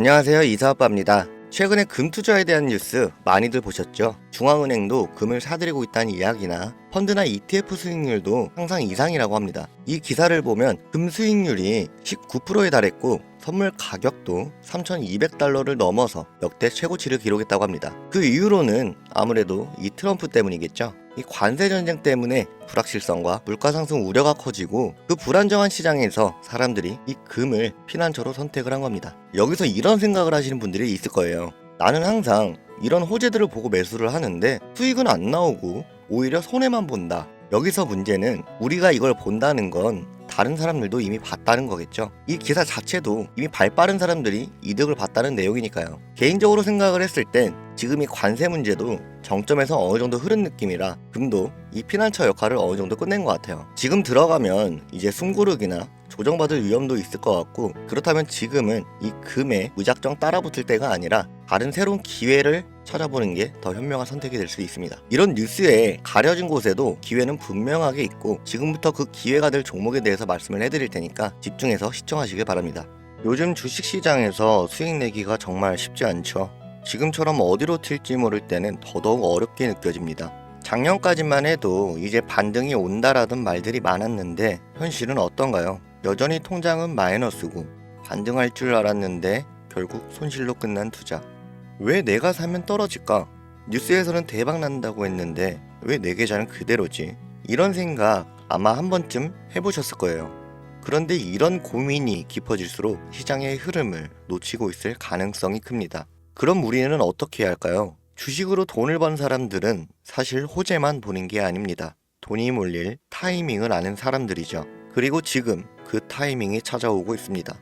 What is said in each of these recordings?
안녕하세요, 이사아빠입니다. 최근에 금 투자에 대한 뉴스 많이들 보셨죠? 중앙은행도 금을 사들이고 있다는 이야기나 펀드나 ETF 수익률도 항상 이상이라고 합니다. 이 기사를 보면 금 수익률이 19%에 달했고 선물 가격도 3,200달러를 넘어서 역대 최고치를 기록했다고 합니다. 그 이유로는 아무래도 이 트럼프 때문이겠죠. 이 관세 전쟁 때문에 불확실성과 물가 상승 우려가 커지고 그 불안정한 시장에서 사람들이 이 금을 피난처로 선택을 한 겁니다. 여기서 이런 생각을 하시는 분들이 있을 거예요. 나는 항상 이런 호재들을 보고 매수를 하는데 수익은 안 나오고 오히려 손해만 본다. 여기서 문제는 우리가 이걸 본다는 건 다른 사람들도 이미 봤다는 거겠죠. 이 기사 자체도 이미 발 빠른 사람들이 이득을 봤다는 내용이니까요. 개인적으로 생각을 했을 땐 지금 이 관세 문제도 정점에서 어느 정도 흐른 느낌이라 금도 이 피난처 역할을 어느 정도 끝낸 것 같아요. 지금 들어가면 이제 숨고르기나 조정받을 위험도 있을 것 같고, 그렇다면 지금은 이 금에 무작정 따라붙을 때가 아니라 다른 새로운 기회를 찾아보는 게 더 현명한 선택이 될 수 있습니다. 이런 뉴스에 가려진 곳에도 기회는 분명하게 있고 지금부터 그 기회가 될 종목에 대해서 말씀을 해드릴 테니까 집중해서 시청하시길 바랍니다. 요즘 주식시장에서 수익 내기가 정말 쉽지 않죠. 지금처럼 어디로 튈지 모를 때는 더더욱 어렵게 느껴집니다. 작년까지만 해도 이제 반등이 온다라던 말들이 많았는데 현실은 어떤가요? 여전히 통장은 마이너스고 반등할 줄 알았는데 결국 손실로 끝난 투자. 왜 내가 사면 떨어질까? 뉴스에서는 대박 난다고 했는데 왜 내 계좌는 그대로지? 이런 생각 아마 한 번쯤 해보셨을 거예요. 그런데 이런 고민이 깊어질수록 시장의 흐름을 놓치고 있을 가능성이 큽니다. 그럼 우리는 어떻게 해야 할까요? 주식으로 돈을 번 사람들은 사실 호재만 보는 게 아닙니다. 돈이 몰릴 타이밍을 아는 사람들이죠. 그리고 지금 그 타이밍이 찾아오고 있습니다.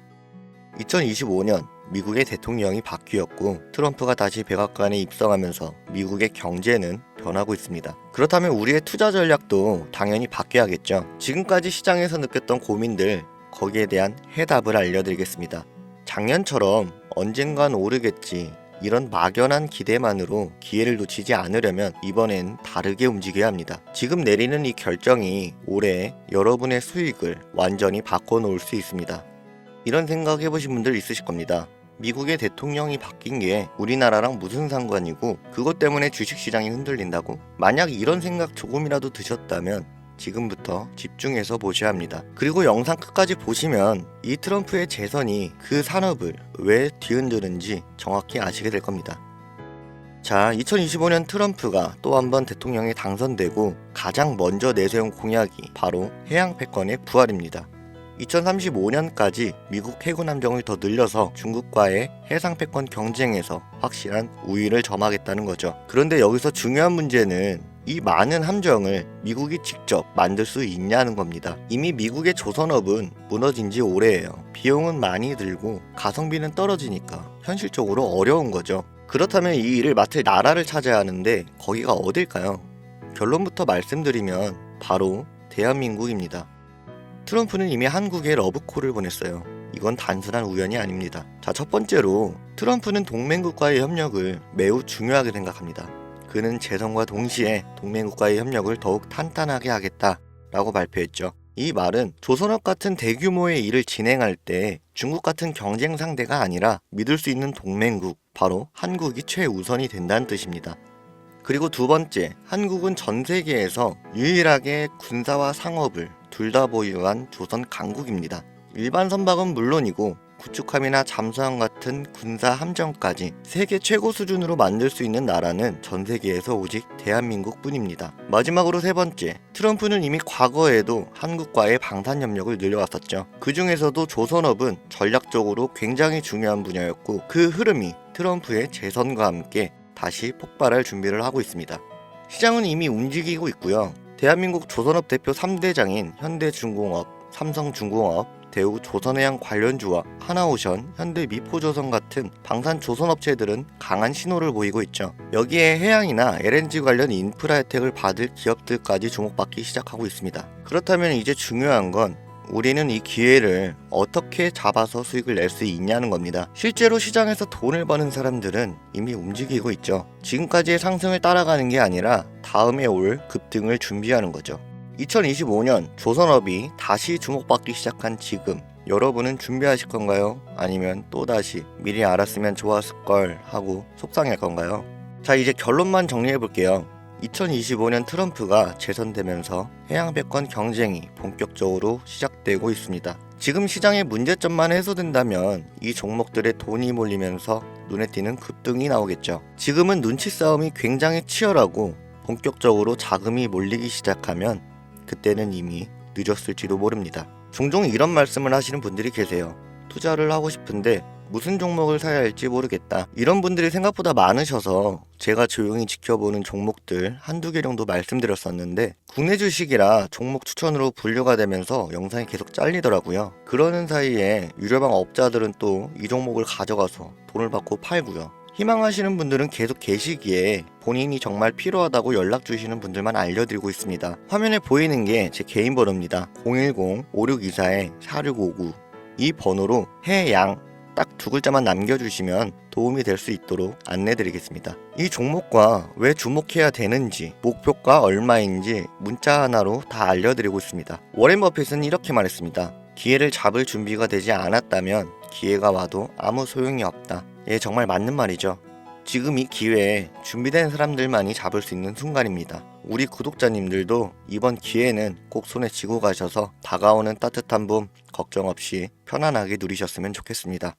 2025년 미국의 대통령이 바뀌었고 트럼프가 다시 백악관에 입성하면서 미국의 경제는 변하고 있습니다. 그렇다면 우리의 투자 전략도 당연히 바뀌어야겠죠. 지금까지 시장에서 느꼈던 고민들, 거기에 대한 해답을 알려드리겠습니다. 작년처럼 언젠간 오르겠지, 이런 막연한 기대만으로 기회를 놓치지 않으려면 이번엔 다르게 움직여야 합니다. 지금 내리는 이 결정이 올해 여러분의 수익을 완전히 바꿔놓을 수 있습니다. 이런 생각 해보신 분들 있으실 겁니다. 미국의 대통령이 바뀐 게 우리나라랑 무슨 상관이고 그것 때문에 주식시장이 흔들린다고? 만약 이런 생각 조금이라도 드셨다면 지금부터 집중해서 보셔야 합니다. 그리고 영상 끝까지 보시면 이 트럼프의 재선이 그 산업을 왜 뒤흔드는지 정확히 아시게 될 겁니다. 자, 2025년 트럼프가 또 한 번 대통령에 당선되고 가장 먼저 내세운 공약이 바로 해양 패권의 부활입니다. 2035년까지 미국 해군 함정을 더 늘려서 중국과의 해상 패권 경쟁에서 확실한 우위를 점하겠다는 거죠. 그런데 여기서 중요한 문제는 이 많은 함정을 미국이 직접 만들 수 있냐는 겁니다. 이미 미국의 조선업은 무너진 지 오래예요. 비용은 많이 들고 가성비는 떨어지니까 현실적으로 어려운 거죠. 그렇다면 이 일을 맡을 나라를 찾아야 하는데 거기가 어딜까요? 결론부터 말씀드리면 바로 대한민국입니다. 트럼프는 이미 한국에 러브콜을 보냈어요. 이건 단순한 우연이 아닙니다. 자, 첫 번째로 트럼프는 동맹국과의 협력을 매우 중요하게 생각합니다. 그는 재선과 동시에 동맹국과의 협력을 더욱 탄탄하게 하겠다라고 발표했죠. 이 말은 조선업 같은 대규모의 일을 진행할 때 중국 같은 경쟁 상대가 아니라 믿을 수 있는 동맹국, 바로 한국이 최우선이 된다는 뜻입니다. 그리고 두 번째, 한국은 전 세계에서 유일하게 군사와 상업을 둘 다 보유한 조선 강국입니다. 일반 선박은 물론이고 구축함이나 잠수함 같은 군사 함정까지 세계 최고 수준으로 만들 수 있는 나라는 전 세계에서 오직 대한민국 뿐입니다. 마지막으로 세 번째, 트럼프는 이미 과거에도 한국과의 방산협력을 늘려왔었죠. 그 중에서도 조선업은 전략적으로 굉장히 중요한 분야였고 그 흐름이 트럼프의 재선과 함께 다시 폭발할 준비를 하고 있습니다. 시장은 이미 움직이고 있고요. 대한민국 조선업 대표 3대장인 현대중공업, 삼성중공업, 대우조선해양 관련주와 하나오션, 현대미포조선 같은 방산 조선업체들은 강한 신호를 보이고 있죠. 여기에 해양이나 LNG 관련 인프라 혜택을 받을 기업들까지 주목받기 시작하고 있습니다. 그렇다면 이제 중요한 건 우리는 이 기회를 어떻게 잡아서 수익을 낼 수 있냐는 겁니다. 실제로 시장에서 돈을 버는 사람들은 이미 움직이고 있죠. 지금까지의 상승을 따라가는 게 아니라 다음에 올 급등을 준비하는 거죠. 2025년 조선업이 다시 주목받기 시작한 지금, 여러분은 준비하실 건가요? 아니면 또다시 미리 알았으면 좋았을걸 하고 속상할 건가요? 자, 이제 결론만 정리해 볼게요. 2025년 트럼프가 재선되면서 해양배권 경쟁이 본격적으로 시작되고 있습니다. 지금 시장의 문제점만 해소된다면 이 종목들의 돈이 몰리면서 눈에 띄는 급등이 나오겠죠. 지금은 눈치 싸움이 굉장히 치열하고 본격적으로 자금이 몰리기 시작하면 그때는 이미 늦었을지도 모릅니다. 종종 이런 말씀을 하시는 분들이 계세요. 투자를 하고 싶은데 무슨 종목을 사야 할지 모르겠다. 이런 분들이 생각보다 많으셔서 제가 조용히 지켜보는 종목들 한두 개 정도 말씀드렸었는데 국내 주식이라 종목 추천으로 분류가 되면서 영상이 계속 잘리더라고요. 그러는 사이에 유료방 업자들은 또 이 종목을 가져가서 돈을 받고 팔고요. 희망하시는 분들은 계속 계시기에 본인이 정말 필요하다고 연락 주시는 분들만 알려드리고 있습니다. 화면에 보이는 게 제 개인 번호입니다. 010-5624-4659 이 번호로 해양 딱 두 글자만 남겨주시면 도움이 될 수 있도록 안내드리겠습니다. 이 종목과 왜 주목해야 되는지, 목표가 얼마인지 문자 하나로 다 알려드리고 있습니다. 워렌 버핏은 이렇게 말했습니다. 기회를 잡을 준비가 되지 않았다면 기회가 와도 아무 소용이 없다. 예, 정말 맞는 말이죠. 지금 이 기회에 준비된 사람들만이 잡을 수 있는 순간입니다. 우리 구독자님들도 이번 기회는 꼭 손에 쥐고 가셔서 다가오는 따뜻한 봄 걱정 없이 편안하게 누리셨으면 좋겠습니다.